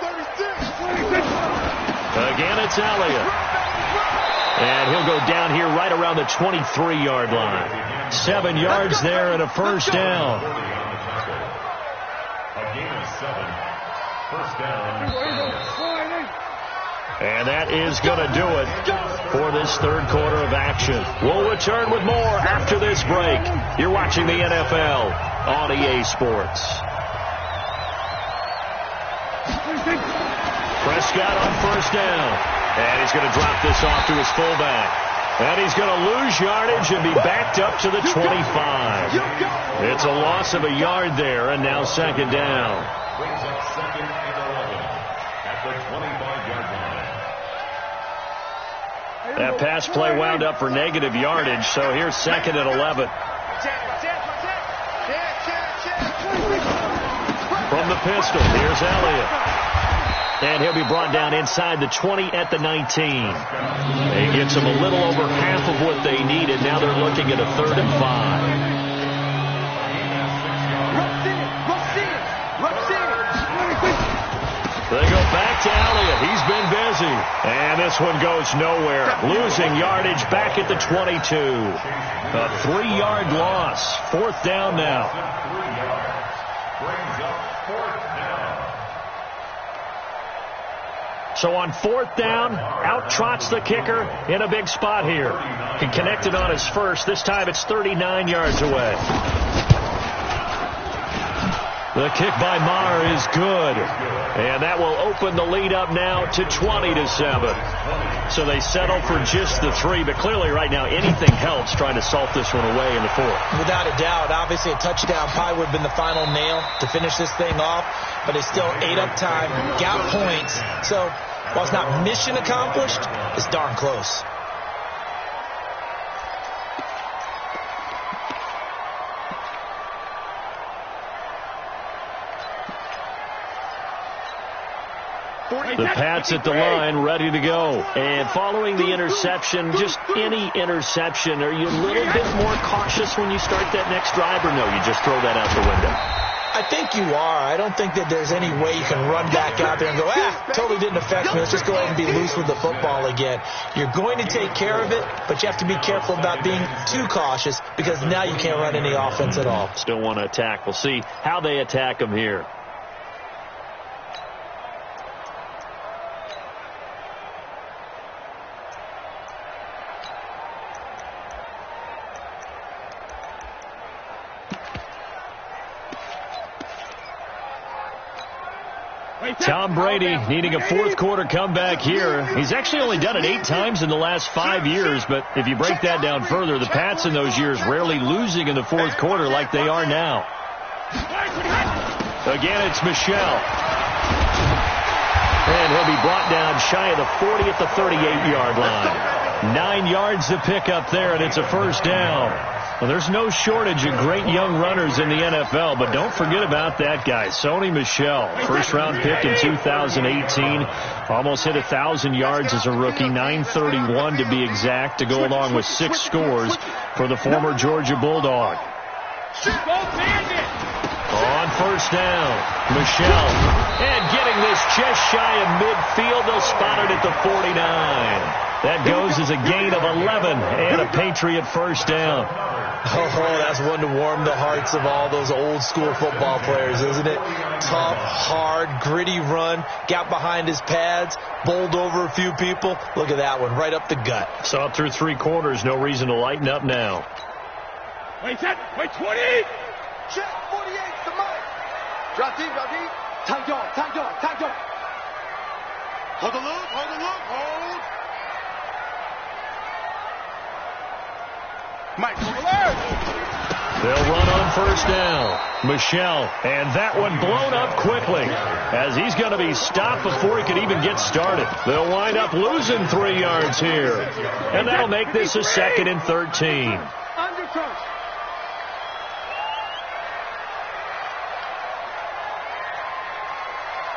36. Again, it's Elliott. And he'll go down here right around the 23-yard line. 7 yards there and a 1st down. A gain of 7. 1st down. And that is going to do it for this 3rd quarter of action. We'll return with more after this break. You're watching the NFL on EA Sports. Prescott on 1st down. And he's going to drop this off to his fullback. And he's going to lose yardage and be backed up to the 25. It's a loss of a yard there, and now 2nd down. Brings up 2nd and 11 at the 25-yard line. That pass play wound up for negative yardage, so here's 2nd and 11. From the pistol, here's Elliott. And he'll be brought down inside the 20 at the 19. He gets them a little over half of what they needed. Now they're looking at a 3rd and 5. And this one goes nowhere. Losing yardage back at the 22. A 3-yard loss. 4th down now. 3 yards. Brings up 4th down. So on 4th down, out trots the kicker in a big spot here. He connected on his first. This time it's 39 yards away. The kick by Maher is good. And that will open the lead up now to 20-7. So they settle for just the 3. But clearly right now anything helps trying to salt this one away in the 4th. Without a doubt. Obviously a touchdown probably would have been the final nail to finish this thing off. But they still ate up time, got points. So while it's not mission accomplished, it's darn close. The Pats at the line, ready to go. And following the interception, just any interception, are you a little bit more cautious when you start that next drive, or no, you just throw that out the window? I think you are. I don't think that there's any way you can run back out there and go, totally didn't affect me. Let's just go ahead and be loose with the football again. You're going to take care of it, but you have to be careful about being too cautious because now you can't run any offense at all. Still want to attack. We'll see how they attack them here. Tom Brady needing a 4th quarter comeback here. He's actually only done it 8 times in the last 5 years, but if you break that down further, the Pats in those years rarely losing in the 4th quarter like they are now. Again, it's Michel. And he'll be brought down shy of the 40 at the 38-yard line. 9 yards to pick up there, and it's a 1st down. Well, there's no shortage of great young runners in the NFL, but don't forget about that guy, Sony Michel. 1st-round pick in 2018. Almost hit 1,000 yards as a rookie, 931 to be exact, to go along with 6 scores for the former Georgia Bulldog. On 1st down, Michel. And getting this just shy of midfield, they'll spot it at the 49. That goes as a gain of 11 and a Patriot 1st down. Oh, that's one to warm the hearts of all those old school football players, isn't it? Tough, hard, gritty run, got behind his pads, bowled over a few people. Look at that one, right up the gut. So up through 3 quarters, no reason to lighten up now. Wait, set, wait, 20! Check, 48, the mark. Drop deep, drop deep. Tight dog, tight dog, tight dog. Hold the look, hold the look, hold. Mike, alert! They'll run on 1st down. Michel, and that one blown up quickly as he's going to be stopped before he could even get started. They'll wind up losing 3 yards here, and that'll make this a 2nd and 13. Under crunch.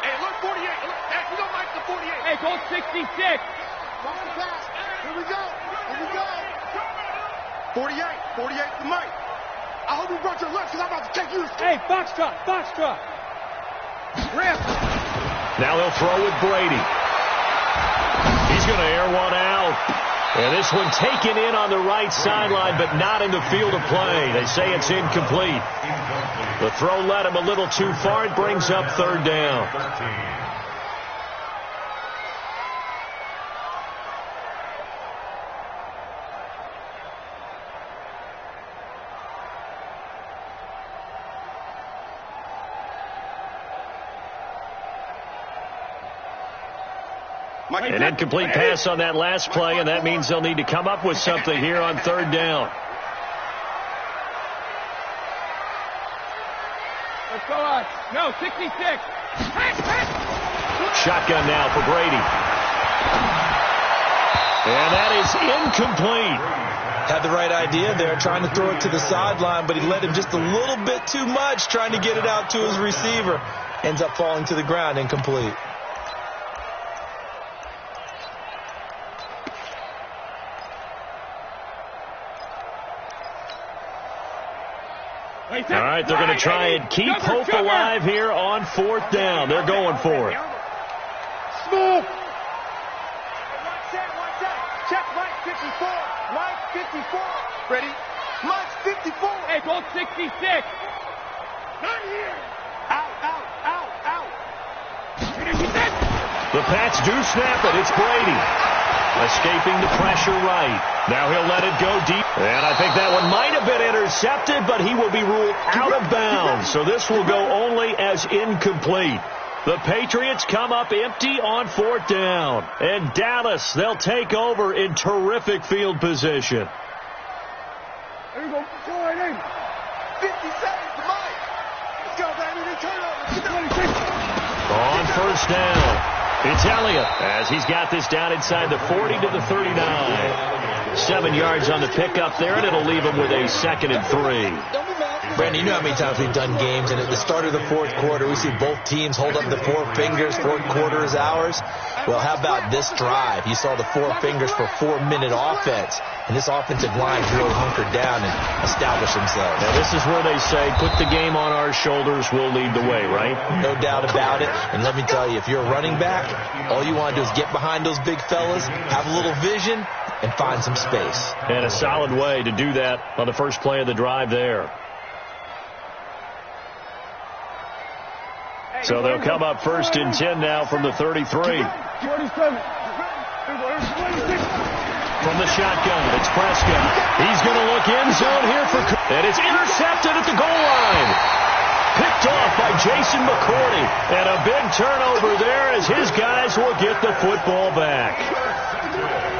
Hey, look, 48. Hey, you don't like the 48. Hey, go 66. Here we go. Here we go. 48 to Mike. I hope you brought your lunch because I'm about to take you. Hey, Foxtrot. Rip. Now they'll throw with Brady. He's going to air one out. And this one taken in on the right sideline, but not in the field of play. They say it's incomplete. The throw led him a little too far. It brings up 3rd down. An incomplete pass on that last play, and that means they'll need to come up with something here on 3rd down. Let's go on. No, 66. Shotgun now for Brady. And that is incomplete. Had the right idea there, trying to throw it to the sideline, but he led him just a little bit too much, trying to get it out to his receiver. Ends up falling to the ground, incomplete. All right, they're going to try and keep hope alive here on 4th down. They're going for it. Smooth. 54. Mike 54. Ready? Mike's 54. Hey, go 66. Not here. Out. The Pats do snap it. It's Brady. Escaping the pressure right. Now he'll let it go deep. And I think that one might have been intercepted, but he will be ruled out of bounds. So this will go only as incomplete. The Patriots come up empty on 4th down. And Dallas, they'll take over in terrific field position. There you go. Go right in. 50 seconds to Mike. Let's go, baby. They turn over. On 1st down. It's Elliott as he's got this down inside the 40 to the 39. 7 yards on the pickup there, and it'll leave him with a 2nd and 3. Brandon, you know how many times we've done games, and at the start of the 4th quarter, we see both teams hold up the 4 fingers, 4th quarter is ours. Well, how about this drive? You saw the 4 fingers for 4-minute offense, and this offensive line's really hunkered down and established themselves. Now, this is where they say, put the game on our shoulders, we'll lead the way, right? No doubt about it, and let me tell you, if you're a running back, all you want to do is get behind those big fellas, have a little vision, and find some space. And a solid way to do that on the first play of the drive there. So they'll come up 1st and 10 now from the 33. From the shotgun, it's Prescott. He's going to look end zone here for... And it's intercepted at the goal line. Picked off by Jason McCourty. And a big turnover there as his guys will get the football back.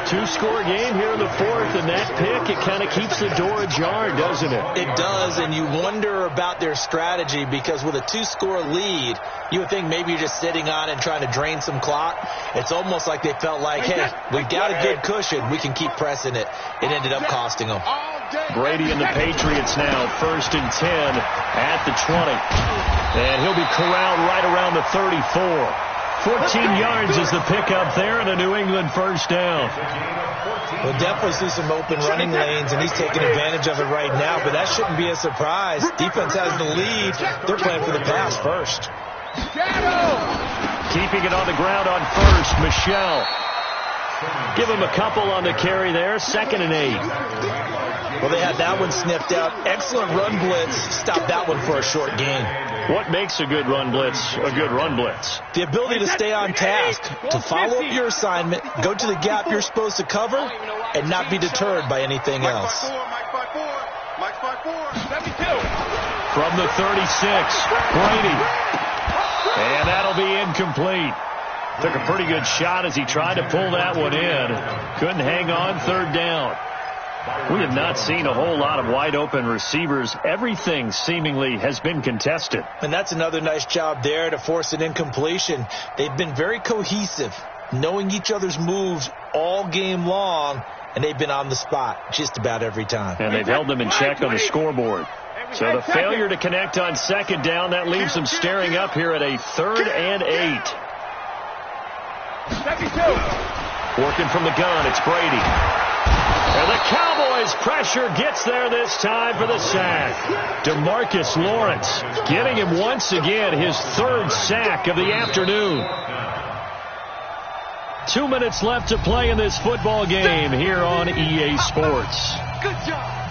2-score game here in the 4th, and that pick, it kind of keeps the door ajar, doesn't it? It does, and you wonder about their strategy because with a 2-score lead, you would think maybe you're just sitting on it and trying to drain some clock. It's almost like they felt like, hey, we've got a good cushion. We can keep pressing it. It ended up costing them. Brady and the Patriots now 1st and 10 at the 20. And he'll be corralled right around the 34. 14 yards is the pickup there and a New England 1st down. We'll definitely see some open running lanes, and he's taking advantage of it right now, but that shouldn't be a surprise. Defense has the lead. They're playing for the pass first. Keeping it on the ground on 1st, Michelle. Give him a couple on the carry there, 2nd and 8. Well, they had that one sniffed out. Excellent run blitz. Stop that one for a short gain. What makes a good run blitz a good run blitz? The ability to stay on task, to follow up your assignment, go to the gap you're supposed to cover, and not be deterred by anything else. Mike 5-4. 72. From the 36, Brady. And that'll be incomplete. Took a pretty good shot as he tried to pull that one in. Couldn't hang on, 3rd down. We have not seen a whole lot of wide-open receivers. Everything seemingly has been contested. And that's another nice job there to force an incompletion. They've been very cohesive, knowing each other's moves all game long, and they've been on the spot just about every time. And they've held them in check on the scoreboard. So the failure to connect on 2nd down, that leaves them staring up here at a 3rd and 8. 72. Working from the gun, it's Brady. And the Cowboys pressure gets there this time for the sack. DeMarcus Lawrence getting him once again his 3rd sack of the afternoon. 2 minutes left to play in this football game here on EA Sports. Good job.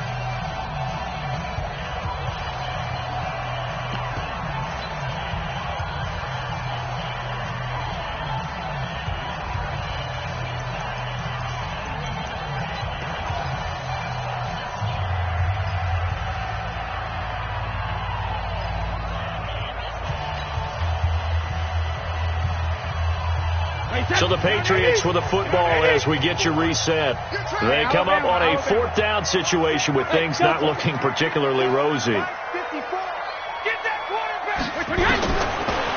So the Patriots with a football as we get you reset. They come up on a 4th down situation with things not looking particularly rosy.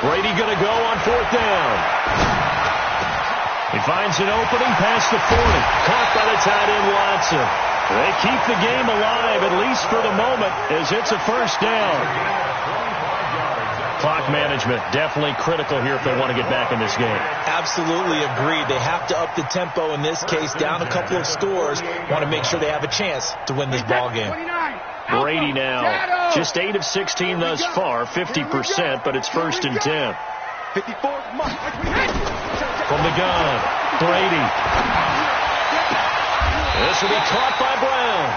Brady going to go on 4th down. He finds an opening past the 40. Caught by the tight end Watson. They keep the game alive, at least for the moment, as it's a 1st down. Clock management definitely critical here if they want to get back in this game. Absolutely agreed. They have to up the tempo in this case, down a couple of scores. Want to make sure they have a chance to win this ball game. Brady now just 8 of 16 thus far, 50%, but it's 1st and 10. 54. Mike. From the gun, Brady. This will be caught by Brown.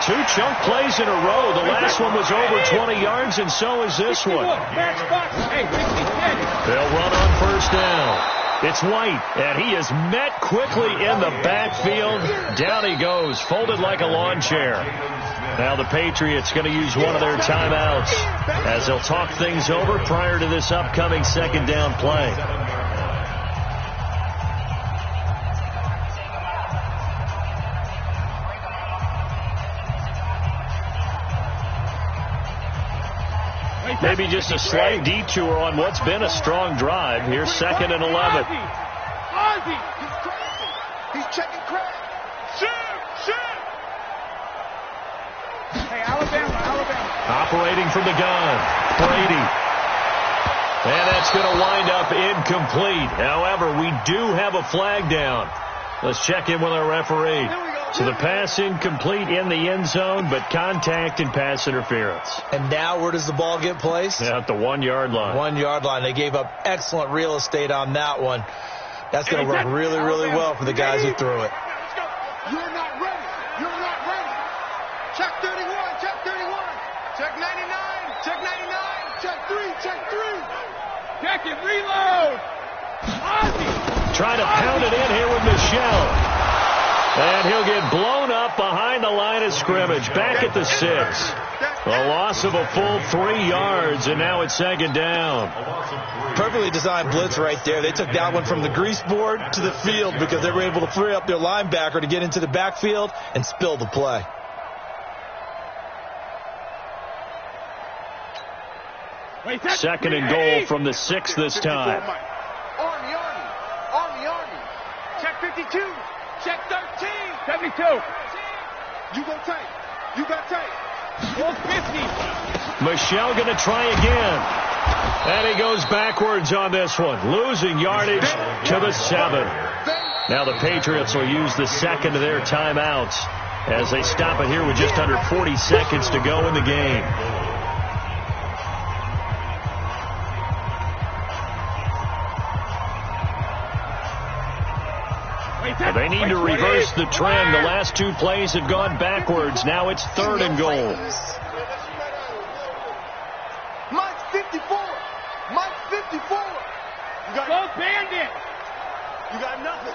2 chunk plays in a row. The last one was over 20 yards, and so is this one. They'll run on first down. It's White, and he is met quickly in the backfield. Down he goes, folded like a lawn chair. Now the Patriots going to use one of their timeouts as they'll talk things over prior to this upcoming second down play. Maybe just a slight detour on what's been a strong drive. Here's 2nd and 11. He's checking crack. Shoot! Hey, Alabama. Operating from the gun, Brady. And that's going to wind up incomplete. However, we do have a flag down. Let's check in with our referee. So the pass incomplete in the end zone, but contact and pass interference. And now where does the ball get placed? Yeah, at the 1-yard line. 1-yard line. They gave up excellent real estate on that one. That's going to work really, really well for the guys who threw it. You're not ready. Check 31. Check 99. Check 3. Check it. Reload. Trying to pound it in here with Michel. And he'll get blown up behind the line of scrimmage. Back at the 6. A loss of a full 3 yards, and now it's 2nd down. Perfectly designed blitz right there. They took that one from the grease board to the field because they were able to free up their linebacker to get into the backfield and spill the play. Second and goal from the 6 this time. Army. Check 52. Check 13. 72. You got tape. All 50. Michel going to try again. And he goes backwards on this one, losing yardage to the 7. Now the Patriots will use the 2nd of their timeouts as they stop it here with just under 40 seconds to go in the game. They need to reverse the trend. The last 2 plays have gone backwards. Now it's 3rd and goal. Mike's 54. Go Bandit. You got nothing.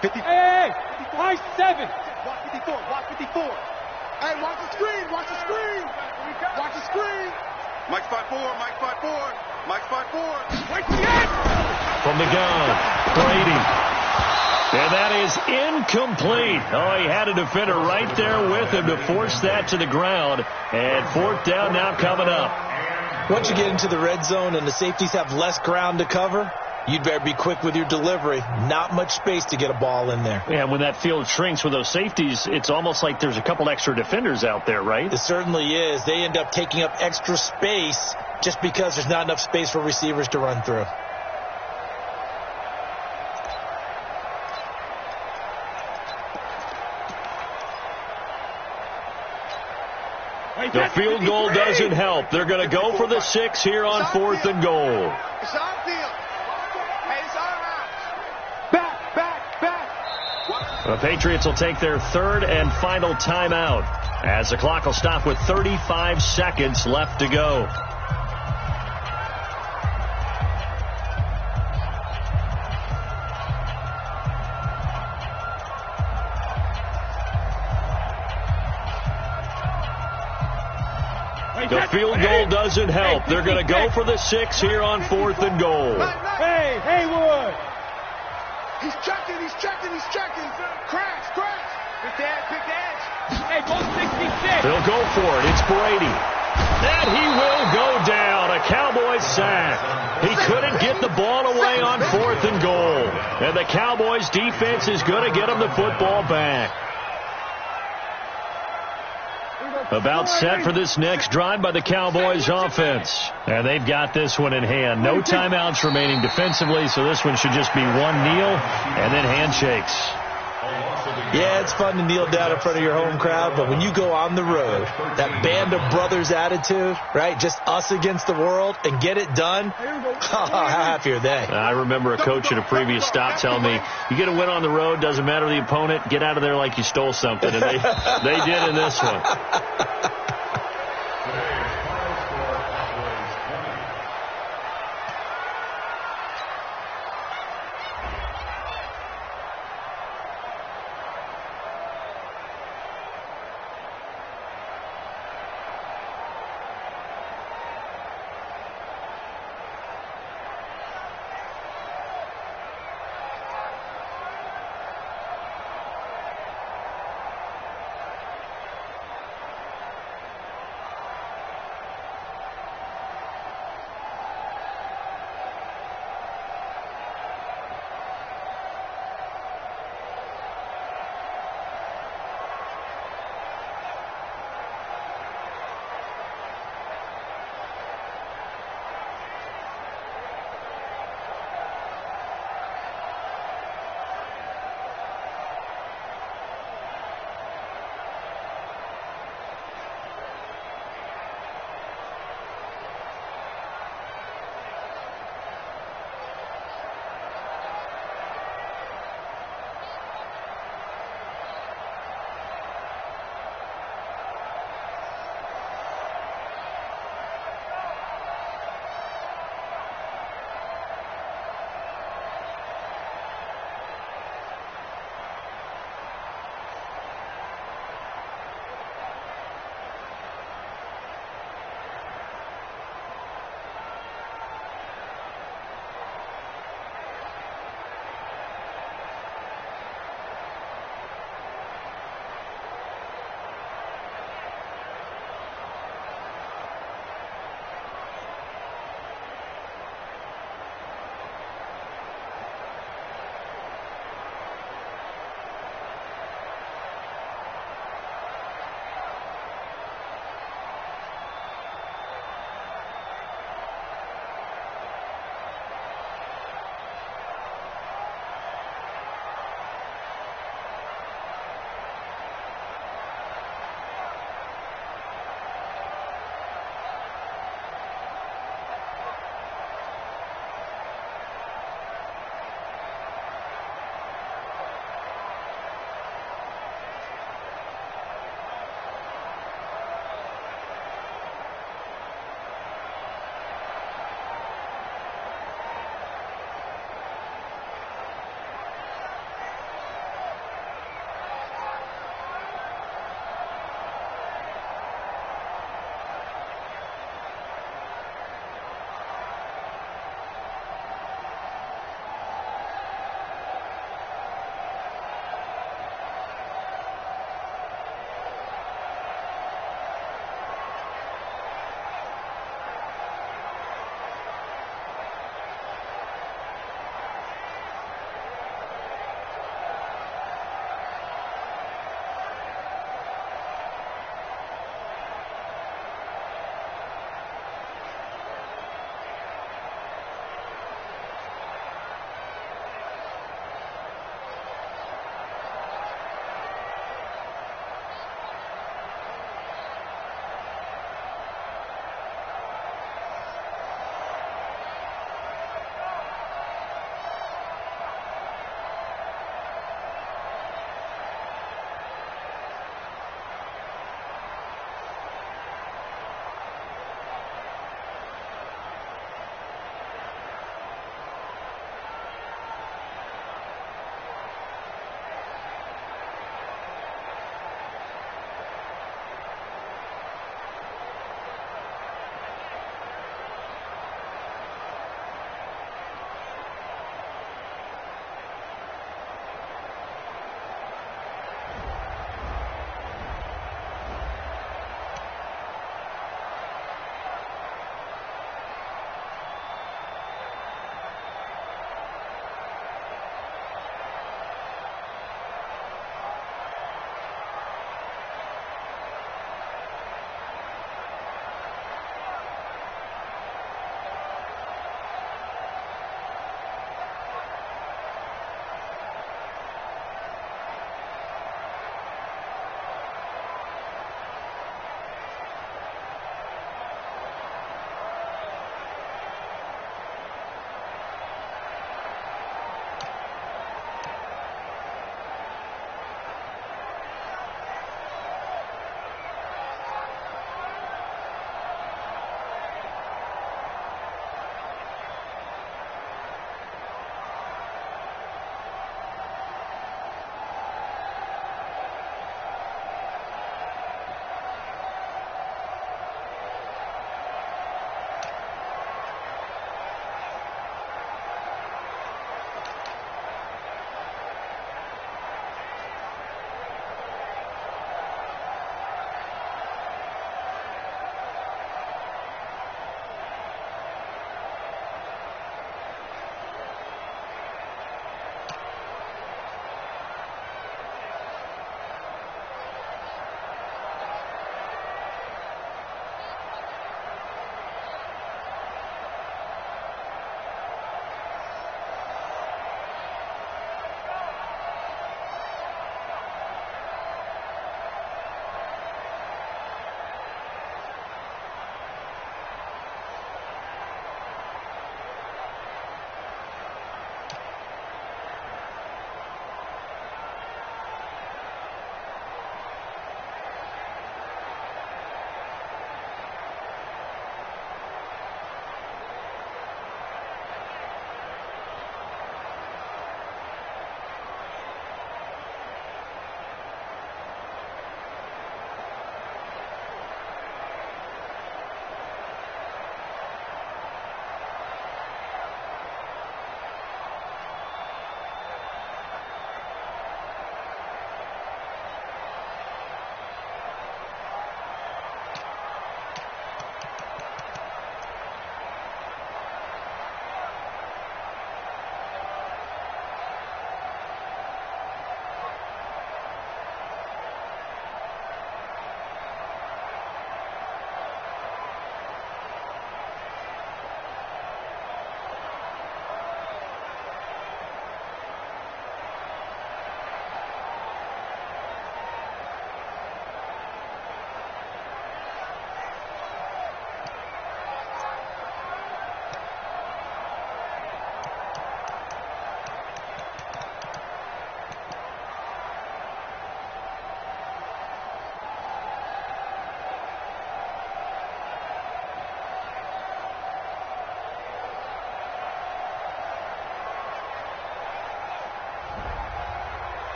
50. Hey, Mike's 7. Watch 54. Hey, watch the screen. Watch the screen. Mike's 5'4". From the gun, Brady. And that is incomplete. Oh, he had a defender right there with him to force that to the ground. And 4th down now coming up. Once you get into the red zone and the safeties have less ground to cover, you'd better be quick with your delivery. Not much space to get a ball in there. Yeah, when that field shrinks with those safeties, it's almost like there's a couple extra defenders out there, right? It certainly is. They end up taking up extra space just because there's not enough space for receivers to run through. The field goal doesn't help. They're going to go for the 6 here on 4th and goal. It's our field. Hey, it's our house. Back. The Patriots will take their 3rd and final timeout as the clock will stop with 35 seconds left to go. The field goal doesn't help. They're going to go for the 6 here on 4th and goal. Hey, Haywood. He's checking. Crash. Pick the edge. Hey, go 66. They'll go for it. It's Brady. And he will go down. A Cowboys sack. He couldn't get the ball away on 4th and goal. And the Cowboys defense is going to get him the football back. About set for this next drive by the Cowboys offense. And they've got this one in hand. No timeouts remaining defensively, so this one should just be one kneel and then handshakes. Yeah, it's fun to kneel down in front of your home crowd, but when you go on the road, that band of brothers attitude, right, just us against the world, and get it done, how happy are they? I remember a coach at a previous stop telling me, you get a win on the road, doesn't matter the opponent, get out of there like you stole something, and they did in this one.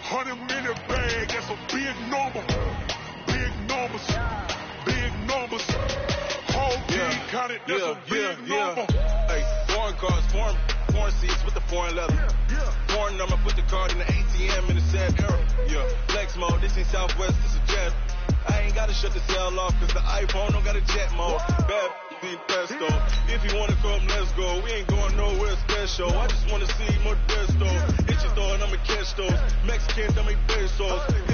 100-minute bag, that's a big number. Big numbers. Big numbers. Whole team counted, that's a big number. Hey, foreign cars, foreign seats with the foreign leather. Foreign number, put the card in the ATM in the sad era. Flex mode, this ain't Southwest, this is jet. I ain't gotta shut the cell off, cause the iPhone don't got a jet mode. Bad be pesto. If you wanna come, let's go. We ain't going nowhere special. I just wanna see more Modesto. Hit your door and I'ma catch those. Mexicans, I make pesos.